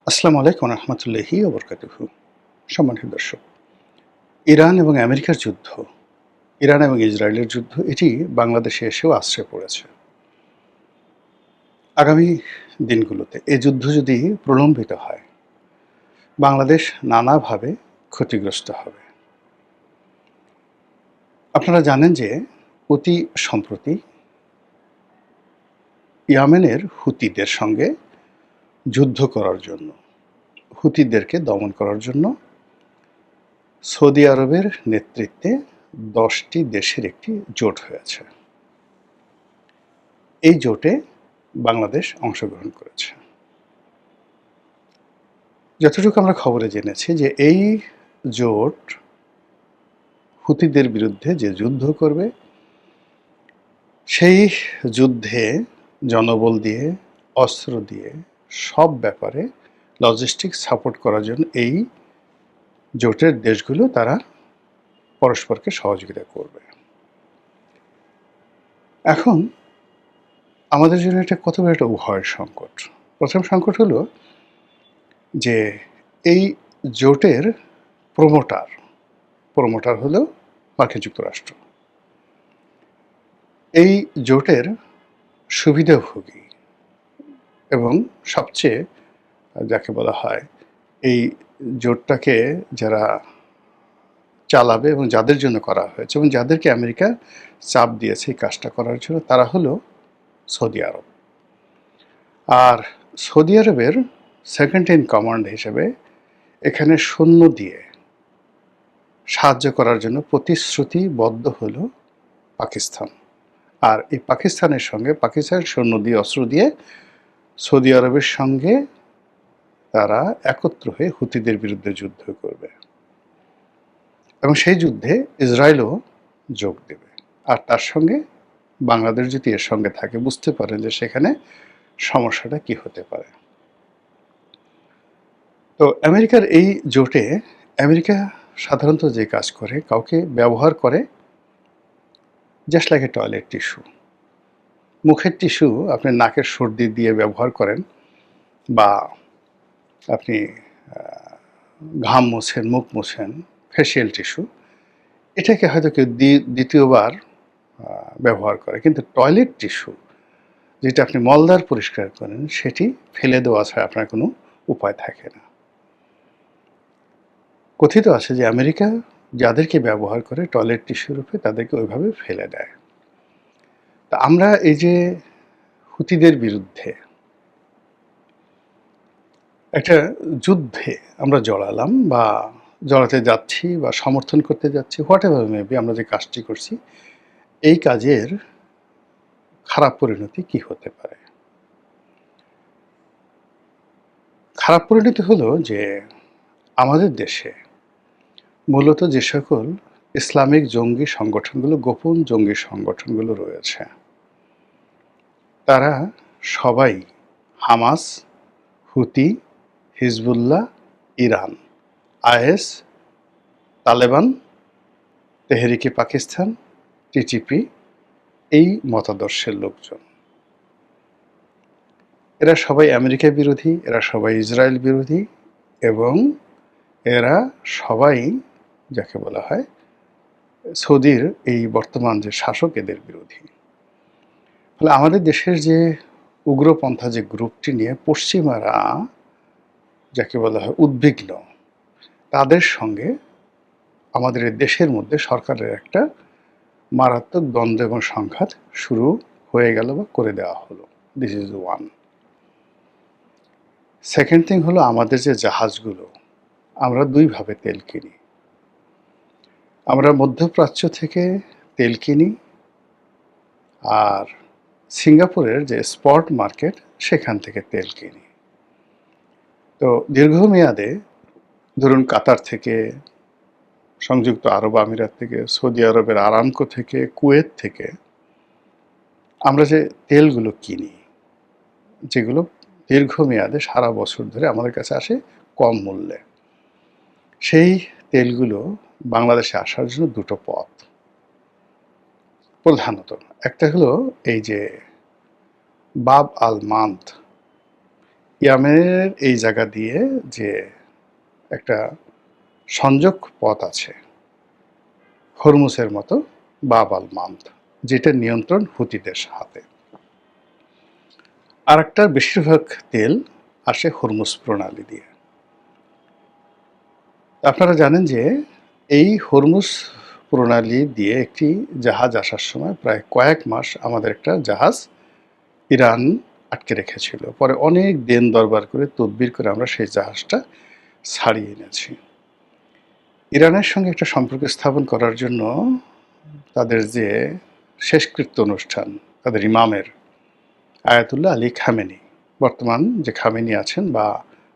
আসসালামু আলাইকুম রহমতুল্লাহি ওবরকাতুহু। সম্মানিত দর্শক, ইরান এবং আমেরিকার যুদ্ধ, ইরান এবং ইসরায়েলের যুদ্ধ এটি বাংলাদেশে এসেও আশ্রয় পড়েছে। আগামী দিনগুলোতে এই যুদ্ধ যদি প্রলম্বিত হয়, বাংলাদেশ নানাভাবে ক্ষতিগ্রস্ত হবে। আপনারা জানেন যে অতি সম্প্রতি ইয়েমেনের হুতিদের সঙ্গে যুদ্ধ করার জন্য, হুতিদেরকে দমন করার জন্য সৌদি আরবের নেতৃত্বে ১০টি দেশের একটি জোট হয়েছে। এই জোটে বাংলাদেশ অংশগ্রহণ করেছে। যতটুকু আমরা খবরে জেনেছি যে এই জোট হুতিদের বিরুদ্ধে যে যুদ্ধ করবে, সেই যুদ্ধে জনবল দিয়ে, অস্ত্র দিয়ে, সব ব্যাপারে লজিস্টিক সাপোর্ট করার জন্য এই জোটের দেশগুলো তারা পরস্পরকে সহযোগিতা করবে। এখন আমাদের জন্য এটা কত বড় একটা ভয়ের সংকট। প্রথম সংকট হলো যে এই জোটের প্রমোটার হলো মার্কিন যুক্তরাষ্ট্র। এই জোটের সুবিধাভোগী এবং সবচেয়ে যাকে বলা হয় এই জোটটাকে যারা চালাবে এবং যাদের জন্য করা হয়েছে এবং যাদেরকে আমেরিকা চাপ দিয়েছে এই কাজটা করার জন্য, তারা হলো সৌদি আরব। আর সৌদি আরবের সেকেন্ড ইন কমান্ড হিসেবে এখানে সৈন্য দিয়ে সাহায্য করার জন্য প্রতিশ্রুতিবদ্ধ হলো পাকিস্তান। আর এই পাকিস্তানের সঙ্গে পাকিস্তানের সৈন্য দিয়ে, অস্ত্র দিয়ে সৌদি আরবের সঙ্গে তারা একত্র হয়ে হুতিদের বিরুদ্ধে যুদ্ধ করবে এবং সেই যুদ্ধে ইসরায়েলও যোগ দেবে। আর তার সঙ্গে বাংলাদেশ যদি এর সঙ্গে থাকে, বুঝতে পারেন যে সেখানে সমস্যাটা কি হতে পারে। তো আমেরিকার এই জোটে আমেরিকা সাধারণত যে কাজ করে, কাউকে ব্যবহার করে just like a toilet tissue. মুখের টিস্যু আপনি নাকের সর্দি দিয়ে ব্যবহার করেন, বা আপনি ঘাম মোছেন, মুখ মোছেন, ফেসিয়াল টিস্যু, এটাকে হয়তো কেউ দ্বিতীয়বার ব্যবহার করে। কিন্তু টয়লেট টিস্যু, যেটা আপনি মলদ্বার পরিষ্কার করেন, সেটি ফেলে দেওয়া ছাড়া আপনার কোনো উপায় থাকে না। কথিত আছে যে আমেরিকা যাদেরকে ব্যবহার করে টয়লেট টিস্যু রূপে, তাদেরকে ওইভাবে ফেলে দেয়। তা আমরা এই যে হুতিদের বিরুদ্ধে একটা যুদ্ধে আমরা জড়ালাম বা জড়াতে যাচ্ছি বা সমর্থন করতে যাচ্ছি, হোয়াট এভার মেবি, আমরা যে কাজটি করছি, এই কাজের খারাপ পরিণতি কি হতে পারে? খারাপ পরিণতি হলো যে আমাদের দেশে মূলত যে সকল ইসলামিক জঙ্গি সংগঠনগুলো, গোপন জঙ্গি সংগঠনগুলো রয়েছে, তারা সবাই Hamas, Houthi, Hezbollah, Iran, IS, Taliban, Tehrik-e Pakistan, TTP, এই মতাদর্শের লোকজন। এরা সবাই আমেরিকা বিরোধী, এরা সবাই ইসরায়েল বিরোধী, এবং এরা সবাই যাকে বলা হয় সৌদির এই বর্তমান যে শাসক, এদের বিরোধী। ফলে আমাদের দেশের যে উগ্রপন্থা যে গ্রুপটি নিয়ে পশ্চিমারা যাকে বলা হয় উদ্বিগ্ন, তাদের সঙ্গে আমাদের এই দেশের মধ্যে সরকারের একটা মারাত্মক দ্বন্দ্ব এবং সংঘাত শুরু হয়ে গেল বা করে দেওয়া হলো। This is one. Second thing হলো, আমাদের যে জাহাজগুলো, আমরা দুইভাবে তেল কিনি। আমরা মধ্যপ্রাচ্য থেকে তেল কিনি, আর সিঙ্গাপুরের যে স্পট মার্কেট, সেখান থেকে তেল কিনি। তো দীর্ঘমেয়াদে ধরুন কাতার থেকে, সংযুক্ত আরব আমিরাত থেকে, সৌদি আরবের আরামকো থেকে, কুয়েত থেকে আমরা যে তেলগুলো কিনি, যেগুলো দীর্ঘমেয়াদে সারা বছর ধরে আমাদের কাছে আসে কম মূল্যে, সেই তেলগুলো বাংলাদেশে আসার জন্য দুটো পথ প্রধানত। একটা হলো এই যে বাব আল মান্দ, ইয়ামেনের এই জায়গা দিয়ে যে একটা সংযোগ পথ আছে হরমুজের মতো, বাব আল মান্দ, যেটার নিয়ন্ত্রণ হুতিদের হাতে। আর একটা বেশিরভাগ তেল আসে হরমুজ প্রণালী দিয়ে। আপনারা জানেন যে এই হরমুজ প্রণালী দিয়ে একটি জাহাজ আসার সময় প্রায় কয়েক মাস আমাদের একটা জাহাজ ইরান আটকে রেখেছিল। পরে অনেক দেন দরবার করে তদবির করে আমরা সেই জাহাজটা ছাড়িয়ে এনেছি। ইরানের সঙ্গে একটা সম্পর্ক স্থাপন করার জন্য তাদের যে শেষকৃত্য অনুষ্ঠান, তাদের ইমামের আয়াতুল্লাহ আলী খামেনি, বর্তমান যে খামেনি আছেন বা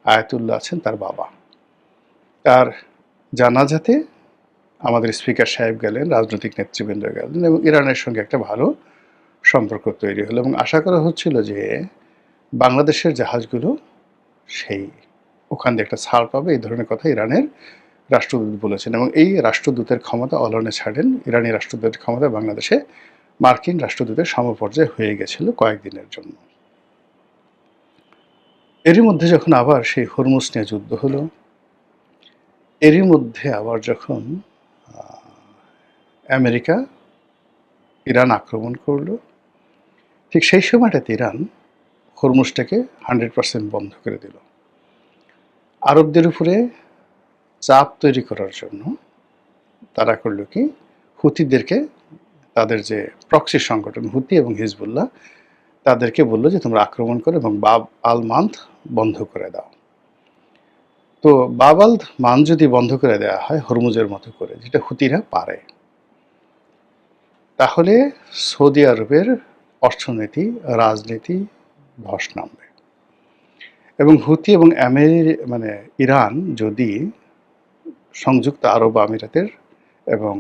আয়াতুল্লাহ আছেন তার বাবা, তার জানাজাতে আমাদের স্পিকার সাহেব গেলেন, রাজনৈতিক নেতৃবৃন্দ গেলেন এবং ইরানের সঙ্গে একটা ভালো সম্পর্ক তৈরি হলো এবং আশা করা হচ্ছিল যে বাংলাদেশের জাহাজগুলো সেই ওখান দিয়ে একটা ছাড় পাবে, এই ধরনের কথা ইরানের রাষ্ট্রদূত বলেছেন। এবং এই রাষ্ট্রদূতের ক্ষমতা অলনে ছাড়েন, ইরানি রাষ্ট্রদূতের ক্ষমতা বাংলাদেশে মার্কিন রাষ্ট্রদূতের সমপর্যায়ে হয়ে গেছিল কয়েকদিনের জন্য। এরই মধ্যে যখন আবার সেই হরমুজ নিয়ে যুদ্ধ হলো, এরই মধ্যে আবার যখন আমেরিকা ইরান আক্রমণ করলো, ঠিক সেই সময়টাতে ইরান হরমুজটাকে 100% বন্ধ করে দিল। আরবদের উপরে চাপ তৈরি করার জন্য তারা করলো কি, হুতিদেরকে, তাদের যে প্রক্সি সংগঠন হুতি এবং হিজবুল্লাহ, তাদেরকে বললো যে তোমরা আক্রমণ করো এবং বাব আল মান্দ বন্ধ করে দাও। তো বাব আল মান্দ যদি বন্ধ করে দেওয়া হয় হরমুজের মতো করে, যেটা হুতিরা পারে, তাহলে সৌদি আরবের অর্থনীতি, রাজনীতি ধস নামবে। এবং হুতি এবং ইরান যদি সংযুক্ত আরব আমিরাতের এবং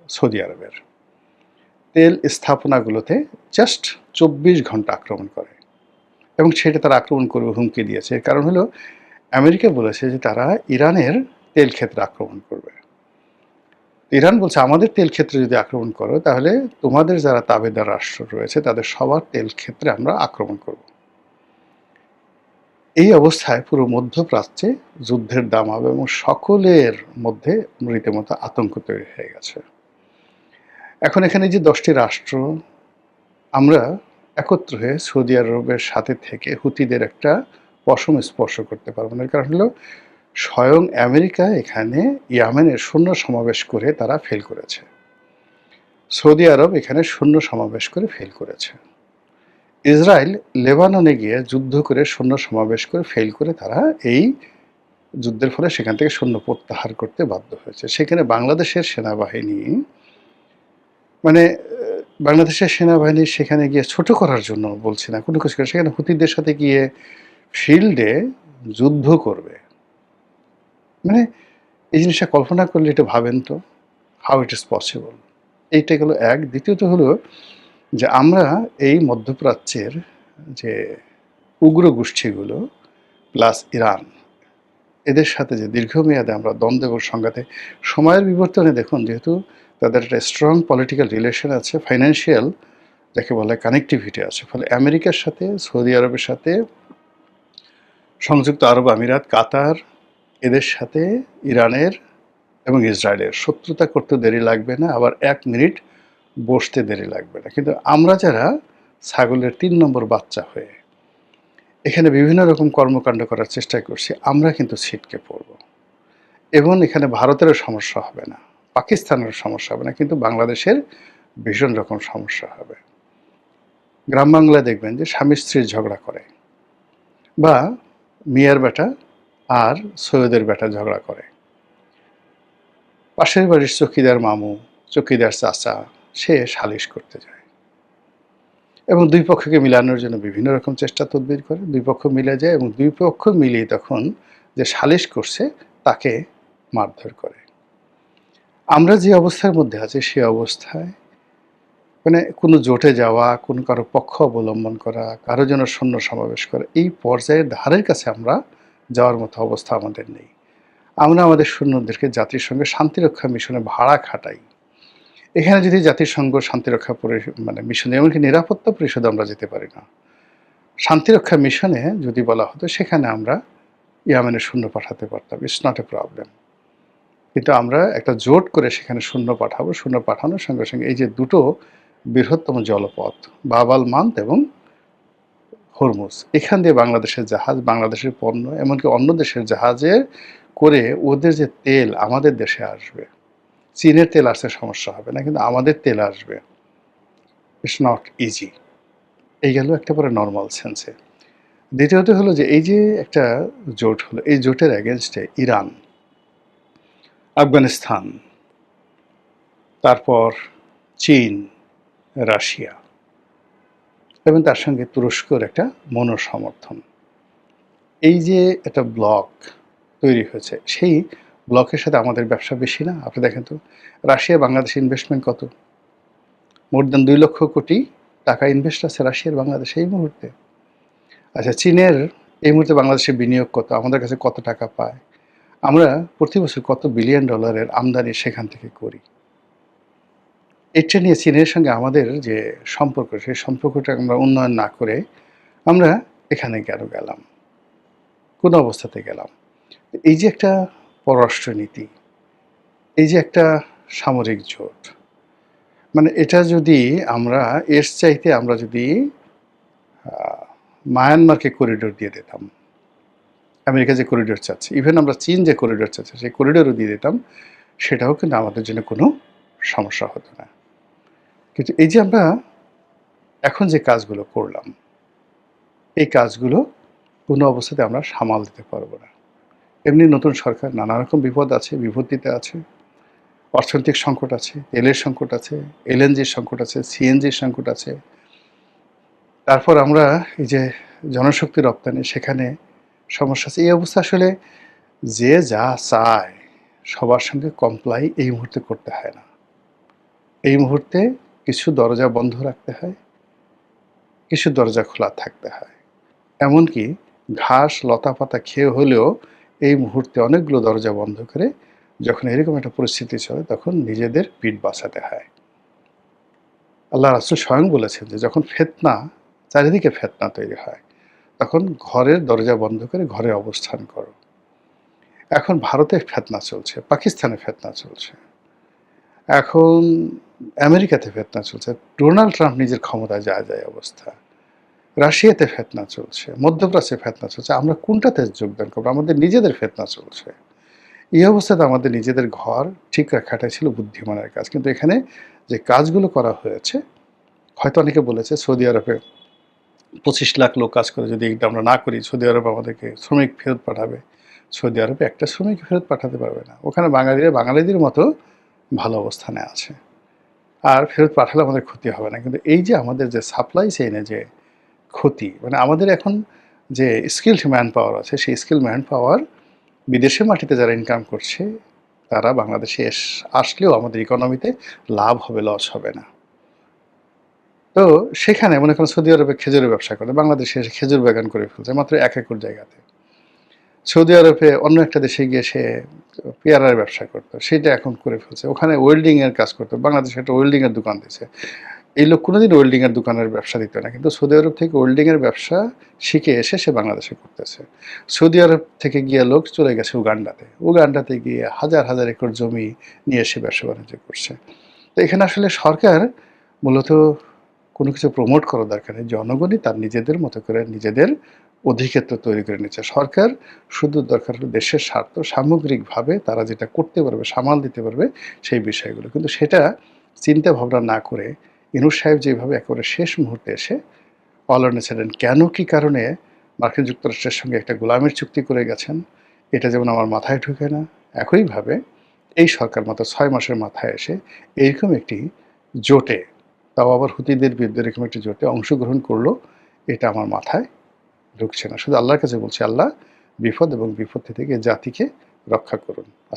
সৌদি আরবের তেল স্থাপনাগুলোতে জাস্ট 24 ঘন্টা আক্রমণ করে, এবং সেটা তারা আক্রমণ করবে হুমকি দিয়েছে। এর কারণ হলো আমেরিকা বলেছে যে তারা ইরানের তেল ক্ষেত্রে আক্রমণ করবে। ইরান বলছে আমাদের তেল ক্ষেত্রে যদি আক্রমণ করো তাহলে তোমাদের যারা তাবেদার রাষ্ট্র রয়েছে তাদের সবার তেল ক্ষেত্রে আমরা আক্রমণ করব। এই অবস্থায় পুরো মধ্যপ্রাচ্যে যুদ্ধের দামামা এবং সকলের মধ্যে রীতিমতো আতঙ্ক তৈরি হয়ে গেছে। এখন এখানে যে 10টি রাষ্ট্র, আমরা একত্র হয়ে সৌদি আরবের সাথে থেকে হুতিদের একটা পশম স্পর্শ করতে পারবো না। কারণ হলো স্বয়ং আমেরিকা এখানে ইয়েমেনের সৈন্য সমাবেশ করে তারা ফেল করেছে, সৌদি আরব এখানে সৈন্য সমাবেশ করে ফেল করেছে, ইসরায়েল লেবাননে গিয়ে যুদ্ধ করে সৈন্য সমাবেশ করে ফেল করে তারা এই যুদ্ধের ফলে সেখান থেকে সৈন্য প্রত্যাহার করতে বাধ্য হয়েছে। সেখানে বাংলাদেশের সেনাবাহিনী বাংলাদেশের সেনাবাহিনী সেখানে গিয়ে ছোট করার জন্য বলছি না, কোনো কিছু করে সেখানে হুতিদের সাথে গিয়ে ফিল্ডে যুদ্ধ করবে। এই জিনিসটা কল্পনা করলে এটা ভাবেন তো, হাউ ইট ইজ পসিবল। এইটাই হলো এক। দ্বিতীয়ত হলো যে আমরা এই মধ্যপ্রাচ্যের যে উগ্র গোষ্ঠীগুলো প্লাস ইরান, এদের সাথে যে দীর্ঘমেয়াদে আমরা দ্বন্দ্ব এবং সংঘাতে, সময়ের বিবর্তনে দেখুন, যেহেতু তাদের একটা স্ট্রং পলিটিক্যাল রিলেশন আছে, ফাইন্যান্সিয়াল যাকে বলে কানেক্টিভিটি আছে, ফলে আমেরিকার সাথে, সৌদি আরবের সাথে, সংযুক্ত আরব আমিরাত, কাতার, এদের সাথে ইরানের এবং ইসরায়েলের শত্রুতা করতে দেরি লাগবে না, আবার 1 মিনিট বসতে দেরি লাগবে না। কিন্তু আমরা যারা ছাগলের 3 নম্বর বাচ্চা হয়ে এখানে বিভিন্ন রকম কর্মকাণ্ড করার চেষ্টা করছি, আমরা কিন্তু ছিটকে পড়ব। এবং এখানে ভারতেরও সমস্যা হবে না, পাকিস্তানেরও সমস্যা হবে না, কিন্তু বাংলাদেশের ভীষণ রকম সমস্যা হবে। গ্রাম বাংলায় দেখবেন যে স্বামী স্ত্রীর ঝগড়া করে, বা মিয়ার বেটা আর সৈয়দের বেটা ঝগড়া করে, পাশের বাড়ির চকিদার মামু, চকিদার চাচা, সে সালিশ করতে যায় এবং দুই পক্ষকে মিলানোর জন্য বিভিন্ন রকম চেষ্টা তদবির করে, দুই পক্ষ মিলে যায় এবং দুই পক্ষ মিলিয়ে তখন যে সালিশ করছে তাকে মারধর করে। আমরা যে অবস্থার মধ্যে আছি সে অবস্থায় কোনো জোটে যাওয়া, কোনো কারো পক্ষ অবলম্বন করা, কারো জন্য সৈন্য সমাবেশ করা, এই পর্যায়ের ধারের কাছে আমরা যাওয়ার মতো অবস্থা আমাদের নেই। আমরা আমাদের সৈন্যদেরকে জাতিসংঘে শান্তিরক্ষা মিশনে ভাড়া খাটাই। এখানে যদি জাতিসংঘ শান্তিরক্ষা মিশনে, এমনকি নিরাপত্তা পরিষদে আমরা যেতে পারি না। শান্তিরক্ষা মিশনে যদি বলা হতো সেখানে আমরা ইয়েমেনে সৈন্য পাঠাতে পারতাম, ইটস নট এ প্রবলেম। কিন্তু আমরা একটা জোট করে সেখানে সৈন্য পাঠাবো, সৈন্য পাঠানোর সঙ্গে সঙ্গে এই যে দুটো বৃহত্তম জলপথ বাব আল মান্দ এবং হরমুজ, এখান দিয়ে বাংলাদেশের জাহাজ, বাংলাদেশের পণ্য, এমনকি অন্য দেশের জাহাজে করে ওদের যে তেল আমাদের দেশে আসবে, চীনের তেল আসতে সমস্যা হবে না, কিন্তু আমাদের তেল আসবে, ইটস নট ইজি। এই গেল একেবারে নর্মাল সেন্সে। দ্বিতীয়ত হলো যে এই যে একটা জোট হলো, এই জোটের এগেনস্টে ইরান, আফগানিস্তান, তারপর চীন, রাশিয়া এবং তার সঙ্গে তুরস্কর একটা মনোসমর্থন, এই যে একটা ব্লক তৈরি হয়েছে, সেই ব্লকের সাথে আমাদের ব্যবসা বেশি না? আপনি দেখেন তো, রাশিয়া বাংলাদেশে ইনভেস্টমেন্ট কত? মোর দ্যান 2 লক্ষ কোটি টাকা ইনভেস্ট আছে রাশিয়ার বাংলাদেশে এই মুহূর্তে। আচ্ছা, চীনের এই মুহূর্তে বাংলাদেশে বিনিয়োগ কত? আমাদের কাছে কত টাকা পায়? আমরা প্রতি বছর কত বিলিয়ন ডলারের আমদানি সেখান থেকে করি? এটা নিয়ে চীনের সঙ্গে আমাদের যে সম্পর্ক, সেই সম্পর্কটা আমরা উন্নয়ন না করে আমরা এখানে কেন গেলাম? কোন অবস্থাতে গেলাম? এই যে একটা পররাষ্ট্রনীতি, এই যে একটা সামরিক জোট, মানে এটা যদি আমরা এর চাইতে আমরা যদি মায়ানমারকে করিডোর দিয়ে দিতাম, আমেরিকা যে করিডোর চাচ্ছে, ইভেন আমরা চীন যে করিডোর চাচ্ছে সেই করিডোরও দিয়ে দিতাম, সেটাও কিন্তু আমাদের জন্য কোনো সমস্যা হতো না। কিন্তু এই যে আমরা এখন যে কাজগুলো করলাম, এই কাজগুলো কোনো অবস্থাতে আমরা সামাল দিতে পারবো না। এমনি নতুন সরকার, নানা রকম বিপদ আছে, বিপত্তিতে আছে, অর্থনৈতিক সংকট আছে, তেলের সংকট আছে, এলএনজির সংকট আছে, সিএনজির সংকট আছে। তারপর আমরা এই যে জনশক্তি রপ্তানি, সেখানে সমস্যা আছে। এই অবস্থা আসলে যে যা চায় সবার সঙ্গে কমপ্লাই এই মুহূর্তে করতে হয় না। এই মুহূর্তে কিছু দরজা বন্ধ রাখতে হয়, কিছু দরজা খোলা থাকতে হয়। এমনকি ঘাস লতাপাতা খেয়ে হলেও এই মুহূর্তে অনেকগুলো দরজা বন্ধ করে যখন এরকম একটা পরিস্থিতি চলে তখন নিজেদের পিঠ বাঁচাতে হয়। আল্লাহ রাসূল স্বয়ং বলেছেন যে যখন ফিতনা, চারিদিকে ফিতনা তৈরি হয়, তখন ঘরের দরজা বন্ধ করে ঘরে অবস্থান করো। এখন ভারতে ফিতনা চলছে, পাকিস্তানে ফিতনা চলছে, এখন আমেরিকাতে ফিতনা চলছে, ডোনাল্ড ট্রাম্প নিজের ক্ষমতায় যায় অবস্থা, রাশিয়াতে ফিতনা চলছে, মধ্যপ্রাচ্যে ফিতনা চলছে। আমরা কোনটাতে যোগদান করবো? আমাদের নিজেদের ফিতনা চলছে। এই অবস্থাতে আমাদের নিজেদের ঘর ঠিক রাখাটাই ছিল বুদ্ধিমানের কাজ। কিন্তু এখানে যে কাজগুলো করা হয়েছে, হয়তো অনেকে বলেছে সৌদি আরবে 25 লাখ লোক কাজ করে, যদি এটা আমরা না করি সৌদি আরব আমাদেরকে শ্রমিক ফেরত পাঠাবে। সৌদি আরবে একটা শ্রমিক ফেরত পাঠাতে পারবে না। ওখানে বাঙালিরা বাঙালিদের মতো ভালো অবস্থানে আছে, আর ফেরত পাঠালে আমাদের ক্ষতি হবে না। কিন্তু এই যে আমাদের যে সাপ্লাই চেইনে যে ক্ষতি, মানে আমাদের এখন যে স্কিলড ম্যান পাওয়ার আছে, সেই স্কিল ম্যান পাওয়ার বিদেশের মাটিতে যারা ইনকাম করছে, তারা বাংলাদেশে আসলেও আমাদের ইকোনমিতে লাভ হবে, লস হবে না। তো সেখানে মনে করেন সৌদি আরবে খেজুরের ব্যবসা করে, বাংলাদেশে এসে খেজুর বাগান করে ফেলছে মাত্র 1 একর জায়গাতে। সৌদি আরবে অন্য একটা দেশে গিয়ে সে পেয়ারার ব্যবসা করতো, সেটা এখন করে ফেলছে। ওখানে ওয়েল্ডিংয়ের কাজ করতো, বাংলাদেশে একটা ওয়েল্ডিংয়ের দোকান দিয়েছে। এই লোক কোনোদিন ওয়েল্ডিংয়ের দোকানের ব্যবসা দিত না, কিন্তু সৌদি আরব থেকে ওয়েল্ডিংয়ের ব্যবসা শিখে এসে সে বাংলাদেশে করতেছে। সৌদি আরব থেকে গিয়ে লোক চলে গেছে উগান্ডাতে, উগান্ডাতে গিয়ে হাজার হাজার একর জমি নিয়ে এসে ব্যবসা বাণিজ্য করছে। তো এখানে আসলে সরকার মূলত কোনো কিছু প্রমোট করার দরকার নেই, জনগণই তার নিজেদের মতো করে নিজেদের অধিক্ষেত্র তৈরি করে নিচ্ছে। সরকার শুধু দরকার হলো দেশের স্বার্থ, সামগ্রিকভাবে তারা যেটা করতে পারবে, সামাল দিতে পারবে সেই বিষয়গুলো। কিন্তু সেটা চিন্তা ভাবনা না করে ইউনূস সাহেব যেভাবে একেবারে শেষ মুহূর্তে এসে অল অন এ সাডেন কেন কী কারণে মার্কিন যুক্তরাষ্ট্রের সঙ্গে একটা গোলামির চুক্তি করে গেছেন, এটা যেমন আমার মাথায় ঢুকে না, একইভাবে এই সরকার মাত্র 6 মাসের মাথায় এসে এইরকম একটি জোটে, তাও আবার হুতিদের বিরুদ্ধে এরকম একটি জোটে অংশগ্রহণ করলো, এটা আমার মাথায় ঢুকছে না। শুধু আল্লাহর কাছে বলছি, আল্লাহ বিপদ এবং বিপত্তি থেকে জাতিকে রক্ষা করুন।